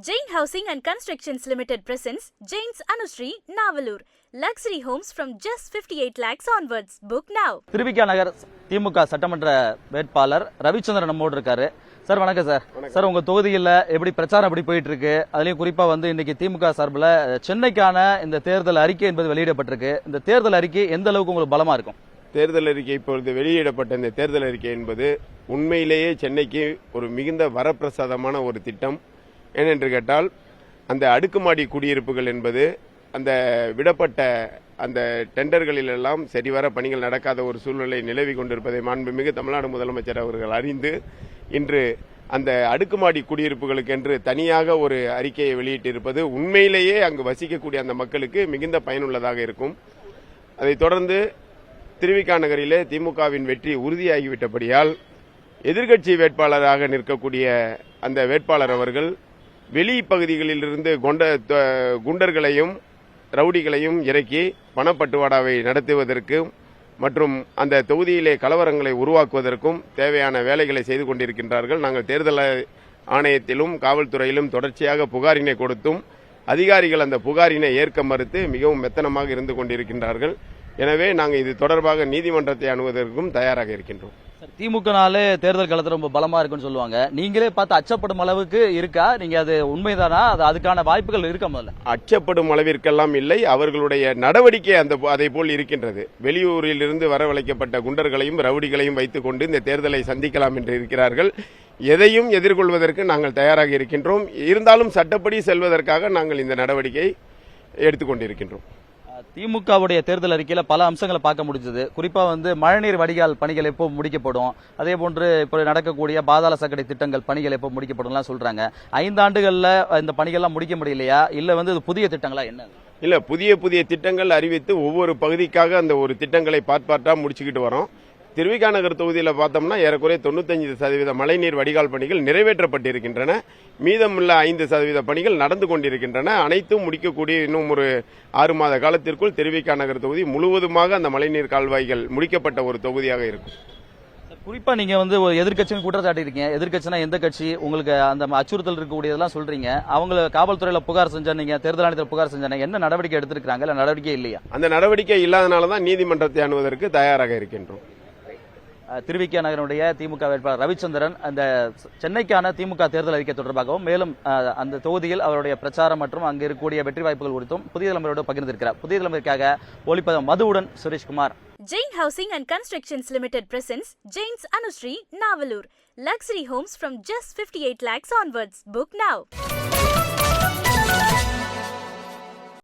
Jain Housing and Constructions Limited presents Jain's Anushree, Navalur. Luxury homes from just 58 lakhs onwards. Book now. Thiru Vi Ka நகர் திமுக சட்டமன்ற வேட்பாளர் ரவிச்சந்திரன் நம்மோடு இருக்காரு. Sir வணக்கம் sir. Sir உங்க தொகுதியில் எப்படி பிரச்சாரம் எப்படி போயிட்டு இருக்கு? அதுலயும் குறிப்பா இன்னைக்கு திமுக சார்பில் சென்னைக்கான இந்த தேர்தல் அறிக்கை என்பது வெளியிடப்பட்டிருக்கு. இந்த தேர்தல் அறிக்கை எந்த அளவுக்கு உங்களுக்கு பலமா இருக்கும்? தேர்தல் அறிக்கை இப்பொழுது வெளியிடப்பட்ட இந்த தேர்தல் அறிக்கை என்பது உண்மையிலேயே சென்னைக்கு ஒரு மிகுந்த வரப்பிரசாதமான ஒரு திட்டம். ஏனென்று கேட்டால் அந்த அடுக்குமாடி குடியிருப்புகள் என்பது அந்த விடப்பட்ட அந்த டெண்டர்களிலெல்லாம் சரிவர பணிகள் நடக்காத ஒரு சூழ்நிலை நிலவி கொண்டிருப்பதை மாண்புமிகு தமிழ்நாடு முதலமைச்சர் அவர்கள் அறிந்து இன்று அந்த அடுக்குமாடி குடியிருப்புகளுக்கென்று தனியாக ஒரு அறிக்கையை வெளியிட்டிருப்பது உண்மையிலேயே அங்கு வசிக்கக்கூடிய அந்த மக்களுக்கு மிகுந்த பயனுள்ளதாக இருக்கும். அதைத் தொடர்ந்து திருவிக்கா நகரிலே திமுகவின் வெற்றி உறுதியாகிவிட்டபடியால் எதிர்க்கட்சி வேட்பாளராக நிற்கக்கூடிய அந்த வேட்பாளர் அவர்கள் வெளி பகுதிகளிலிருந்து குண்டர்களையும் ரவுடிகளையும் இறக்கி பணப்பட்டுவாடாவை நடத்துவதற்கும் மற்றும் அந்த தொகுதியிலே கலவரங்களை உருவாக்குவதற்கும் தேவையான வேலைகளை செய்து கொண்டிருக்கின்றார்கள். நாங்கள் தேர்தல் ஆணையத்திலும் காவல்துறையிலும் தொடர்ச்சியாக புகாரினை கொடுத்தும் அதிகாரிகள் அந்த புகாரினை ஏற்க மறுத்து மிகவும் மெத்தனமாக இருந்து கொண்டிருக்கின்றார்கள். எனவே நாங்கள் இது தொடர்பாக நீதிமன்றத்தை அணுவதற்கும் தயாராக இருக்கின்றோம். திமுகனாலே தேர்தல் களத்தில் ரொம்ப பலமா இருக்குன்னு சொல்லுவாங்க. நீங்களே பார்த்து அச்சப்படும் அளவுக்கு இருக்கா? நீங்க அது உண்மைதானா? அதுக்கான வாய்ப்புகள் இருக்க? முதல்ல அச்சப்படும் அளவிற்கெல்லாம் இல்லை, அவர்களுடைய நடவடிக்கை அதை போல் இருக்கின்றது. வெளியூரில் இருந்து வரவழைக்கப்பட்ட குண்டர்களையும் ரவுடிகளையும் வைத்துக் கொண்டு இந்த தேர்தலை சந்திக்கலாம் என்று இருக்கிறார்கள். எதையும் எதிர்கொள்வதற்கு நாங்கள் தயாராக இருக்கின்றோம். இருந்தாலும் சட்டப்படி செல்வதற்காக நாங்கள் இந்த நடவடிக்கை எடுத்துக்கொண்டிருக்கின்றோம். திமுகவுடைய தேர்தல் அறிக்கையில பல அம்சங்களை பார்க்க முடிஞ்சது. குறிப்பா மழைநீர் வடிகால் பணிகள் எப்போ முடிக்கப்படும், அதே போன்று இப்போ நடக்கக்கூடிய பாதாள சாக்கடை திட்டங்கள் பணிகள் எப்போ முடிக்கப்படும் சொல்றாங்க. 5 ஆண்டுகள்ல இந்த பணிகள்லாம் முடிக்க முடியலையா? இல்ல இது புதிய திட்டங்களா? என்ன இல்ல, புதிய திட்டங்கள் அறிவித்து ஒவ்வொரு பகுதிக்காக அந்த ஒரு திட்டங்களை பார்ட்டா முடிச்சுக்கிட்டு வரோம். திருவிக்கா நகர் தொகுதியில் பார்த்தோம்னா ஏறக்குறைய 95% மழைநீர் வடிகால் பணிகள் நிறைவேற்றப்பட்டிருக்கின்றன. மீதமுள்ள 5% பணிகள் நடந்து கொண்டிருக்கின்றன. அனைத்தும் முடிக்கக்கூடிய இன்னும் ஒரு 6 மாத காலத்திற்குள் திருவிக்கா நகர் தொகுதி முழுவதுமாக அந்த மழைநீர் கால்வாய்கள் முடிக்கப்பட்ட ஒரு தொகுதியாக இருக்கும். குறிப்பா நீங்க எதிர்கட்சின்னு குற்றச்சாட்டி இருக்கீங்க. எதிர்கட்சினா எந்த கட்சி? உங்களுக்கு அந்த அச்சுறுத்தல் இருக்கக்கூடியதெல்லாம் சொல்றீங்க. அவங்க காவல்துறையில புகார் செஞ்சா, நீங்க தேர்தல் ஆணையத்தில் புகார் செஞ்சாங்க, என்ன நடவடிக்கை எடுத்திருக்காங்க? இல்ல நடவடிக்கை இல்லையா? அந்த நடவடிக்கை இல்லாதனாலதான் நீதிமன்றத்தை அணுவதற்கு தயாராக இருக்கின்றோம். திருவிக்கா நகருடைய திமுக வேட்பாளர் ரவிச்சந்திரன் அந்த சென்னைக்கான திமுக தேர்தல் அறிக்கை தொடர்பாகவும் மேலும் அந்த தொகுதியில் அவருடைய பிரச்சாரம் மற்றும் அங்கு இருக்கக்கூடிய வெற்றி வாய்ப்புகள் குறித்தும் புதிய தலைமுறையோடு பகிர்ந்திருக்கிறார். புதிய தலைமுறைக்காக ஒளிப்பதம் மதுவுடன் Sureshkumar. Jain Housing and Constructions Limited presents Jain's Anushree, Navalur. Luxury homes from just 58 lakhs onwards. Book now.